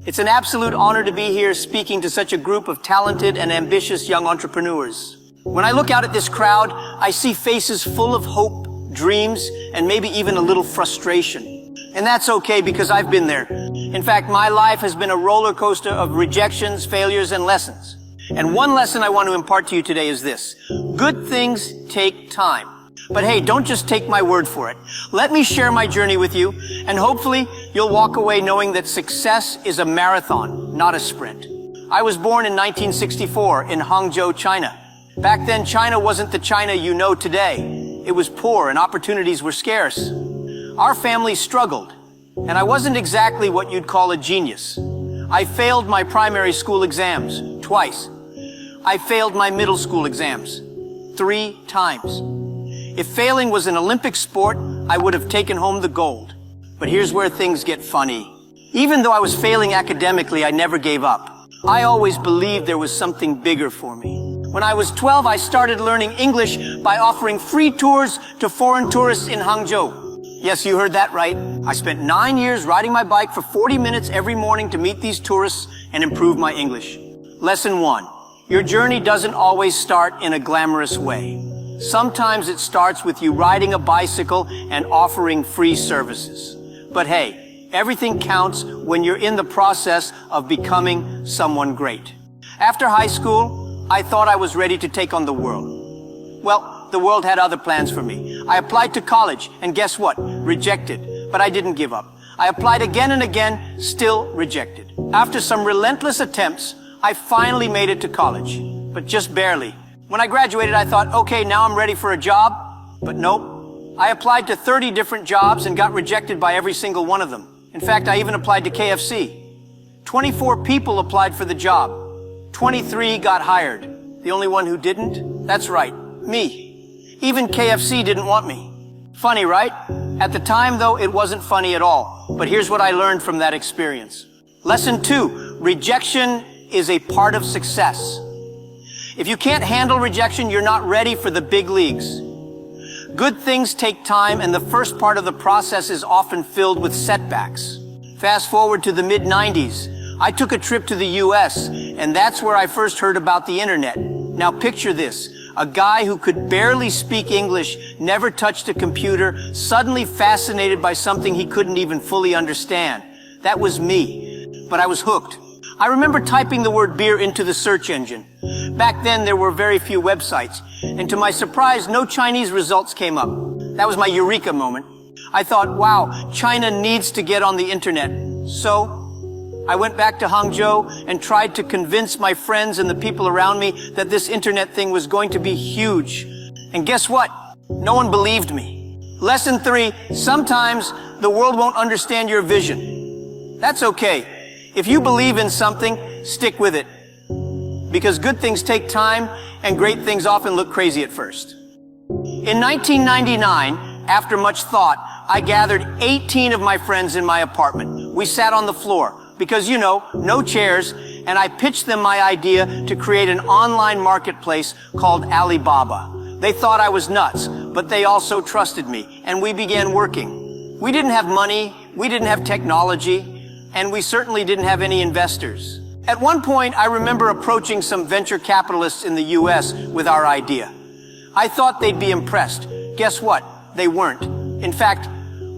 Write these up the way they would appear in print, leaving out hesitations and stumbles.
It's an absolute honor to be here speaking to such a group of talented and ambitious young entrepreneurs. When I look out at this crowd, I see faces full of hope, dreams, and maybe even a little frustration. And that's okay because I've been there. In fact, my life has been a roller coaster of rejections, failures, and lessons. And one lesson I want to impart to you today is this. Good things take time. But hey, don't just take my word for it. Let me share my journey with you, and hopefully you'll walk away knowing that success is a marathon, not a sprint. I was born in 1964 in Hangzhou, China. Back then, China wasn't the China you know today. It was poor and opportunities were scarce. Our family struggled, and I wasn't exactly what you'd call a genius. I failed my primary school exams twice. I failed my middle school exams 3 times. If failing was an Olympic sport, I would have taken home the gold. But here's where things get funny. Even though I was failing academically, I never gave up. I always believed there was something bigger for me. When I was 12, I started learning English by offering free tours to foreign tourists in Hangzhou. Yes, you heard that right. I spent 9 years riding my bike for 40 minutes every morning to meet these tourists and improve my English. Lesson 1. Your journey doesn't always start in a glamorous way. Sometimes it starts with you riding a bicycle and offering free services. But hey, everything counts when you're in the process of becoming someone great. After high school, I thought I was ready to take on the world. Well, the world had other plans for me. I applied to college, and guess what? Rejected. But I didn't give up. I applied again and again, still rejected. After some relentless attempts, I finally made it to college, but just barely. When I graduated, I thought, okay, now I'm ready for a job. But nope. I applied to 30 different jobs and got rejected by every single one of them. In fact, I even applied to KFC. 24 people applied for the job. 23 got hired. The only one who didn't? That's right, me. Even KFC didn't want me. Funny, right? At the time, though, it wasn't funny at all. But here's what I learned from that experience. Lesson 2, rejection is a part of success. If you can't handle rejection, you're not ready for the big leagues. Good things take time, and the first part of the process is often filled with setbacks. Fast forward to the mid-90s. I took a trip to the US, and that's where I first heard about the internet. Now picture this. A guy who could barely speak English, never touched a computer, suddenly fascinated by something he couldn't even fully understand. That was me. But I was hooked. I remember typing the word beer into the search engine. Back then, there were very few websites, and to my surprise, no Chinese results came up. That was my eureka moment. I thought, wow, China needs to get on the internet. So, I went back to Hangzhou and tried to convince my friends and the people around me that this internet thing was going to be huge. And guess what? No one believed me. Lesson 3, sometimes the world won't understand your vision. That's okay. If you believe in something, stick with it. Because good things take time, and great things often look crazy at first. In 1999, after much thought, I gathered 18 of my friends in my apartment. We sat on the floor, because no chairs, and I pitched them my idea to create an online marketplace called Alibaba. They thought I was nuts, but they also trusted me, and we began working. We didn't have money, we didn't have technology, and we certainly didn't have any investors. At one point, I remember approaching some venture capitalists in the US with our idea. I thought they'd be impressed. Guess what? They weren't. In fact,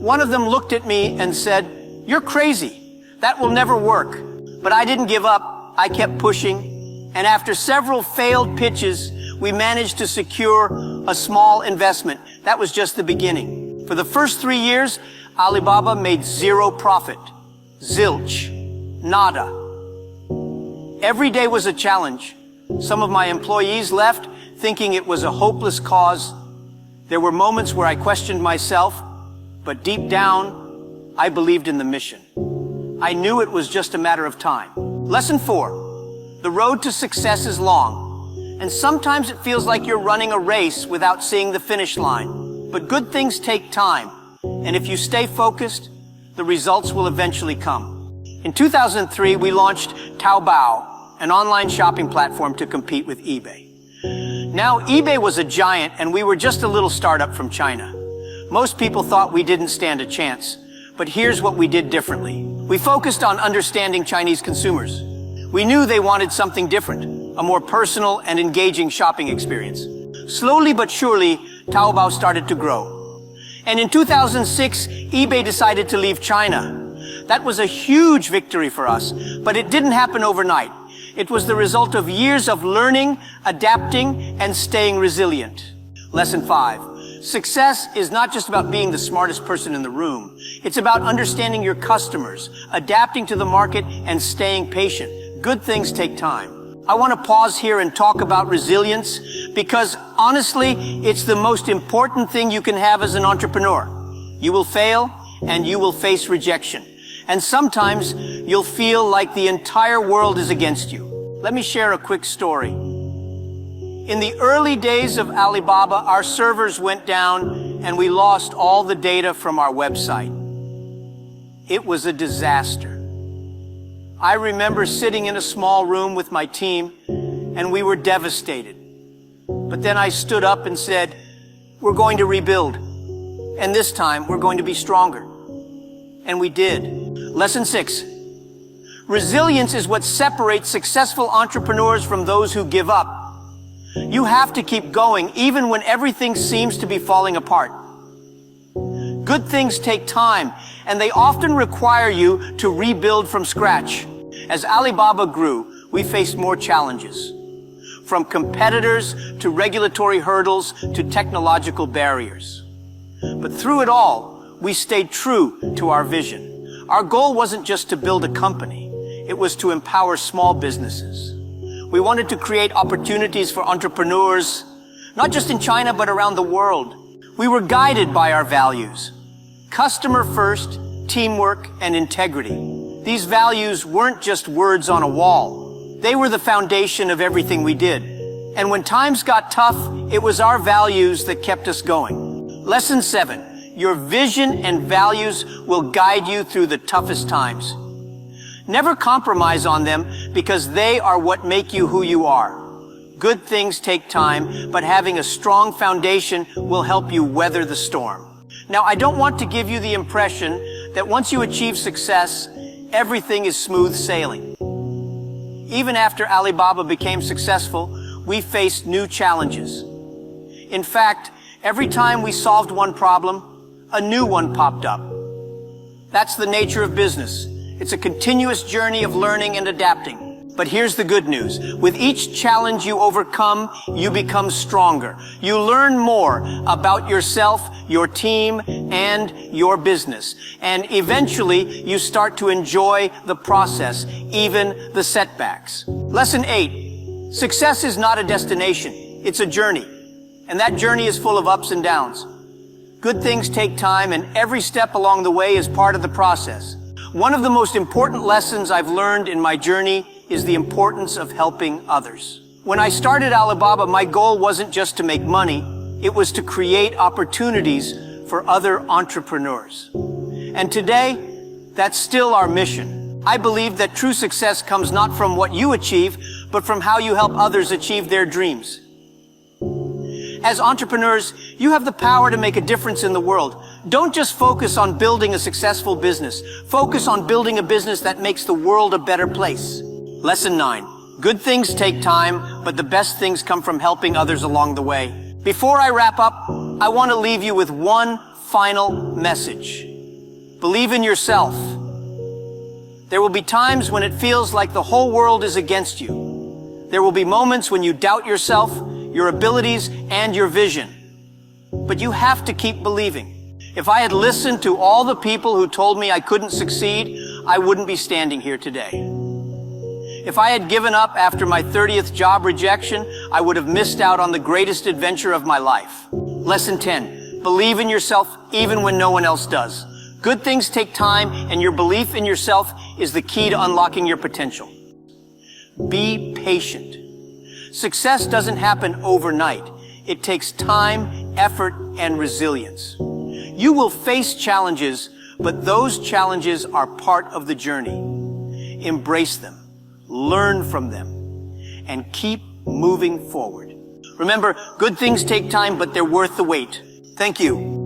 one of them looked at me and said, "You're crazy. That will never work." But I didn't give up. I kept pushing. And after several failed pitches, we managed to secure a small investment. That was just the beginning. For the first 3 years, Alibaba made 0 profit. Zilch. Nada. Every day was a challenge. Some of my employees left, thinking it was a hopeless cause. There were moments where I questioned myself, but deep down, I believed in the mission. I knew it was just a matter of time. Lesson 4. The road to success is long, and sometimes it feels like you're running a race without seeing the finish line. But good things take time, and if you stay focused, the results will eventually come. In 2003, we launched Taobao, an online shopping platform to compete with eBay. Now, eBay was a giant, and we were just a little startup from China. Most people thought we didn't stand a chance, but here's what we did differently. We focused on understanding Chinese consumers. We knew they wanted something different, a more personal and engaging shopping experience. Slowly but surely, Taobao started to grow. And in 2006, eBay decided to leave China. That was a huge victory for us, but it didn't happen overnight. It was the result of years of learning, adapting, and staying resilient. Lesson 5. Success is not just about being the smartest person in the room. It's about understanding your customers, adapting to the market, and staying patient. Good things take time. I want to pause here and talk about resilience because honestly, it's the most important thing you can have as an entrepreneur. You will fail and you will face rejection. And sometimes you'll feel like the entire world is against you. Let me share a quick story. In the early days of Alibaba, our servers went down and we lost all the data from our website. It was a disaster. I remember sitting in a small room with my team and we were devastated. But then I stood up and said, we're going to rebuild. And this time we're going to be stronger. And we did. Lesson 6. Resilience is what separates successful entrepreneurs from those who give up. You have to keep going even when everything seems to be falling apart. Good things take time, and they often require you to rebuild from scratch. As Alibaba grew, we faced more challenges. From competitors to regulatory hurdles to technological barriers. But through it all, we stayed true to our vision. Our goal wasn't just to build a company. It was to empower small businesses. We wanted to create opportunities for entrepreneurs, not just in China, but around the world. We were guided by our values. Customer first, teamwork, and integrity. These values weren't just words on a wall. They were the foundation of everything we did. And when times got tough, it was our values that kept us going. Lesson 7. Your vision and values will guide you through the toughest times. Never compromise on them because they are what make you who you are. Good things take time, but having a strong foundation will help you weather the storm. Now, I don't want to give you the impression that once you achieve success, everything is smooth sailing. Even after Alibaba became successful, we faced new challenges. In fact, every time we solved one problem, a new one popped up. That's the nature of business. It's a continuous journey of learning and adapting. But here's the good news. With each challenge you overcome, you become stronger. You learn more about yourself, your team, and your business. And eventually, you start to enjoy the process, even the setbacks. Lesson 8. Success is not a destination. It's a journey. And that journey is full of ups and downs. Good things take time, and every step along the way is part of the process. One of the most important lessons I've learned in my journey is the importance of helping others. When I started Alibaba, my goal wasn't just to make money, it was to create opportunities for other entrepreneurs. And today, that's still our mission. I believe that true success comes not from what you achieve, but from how you help others achieve their dreams. As entrepreneurs, you have the power to make a difference in the world. Don't just focus on building a successful business. Focus on building a business that makes the world a better place. Lesson 9. Good things take time, but the best things come from helping others along the way. Before I wrap up, I want to leave you with one final message. Believe in yourself. There will be times when it feels like the whole world is against you. There will be moments when you doubt yourself, your abilities, and your vision. But you have to keep believing. If I had listened to all the people who told me I couldn't succeed, I wouldn't be standing here today. If I had given up after my 30th job rejection, I would have missed out on the greatest adventure of my life. Lesson 10. Believe in yourself even when no one else does. Good things take time, and your belief in yourself is the key to unlocking your potential. Be patient. Success doesn't happen overnight. It takes time, effort, and resilience. You will face challenges, but those challenges are part of the journey. Embrace them, learn from them, and keep moving forward. Remember, good things take time, but they're worth the wait. Thank you.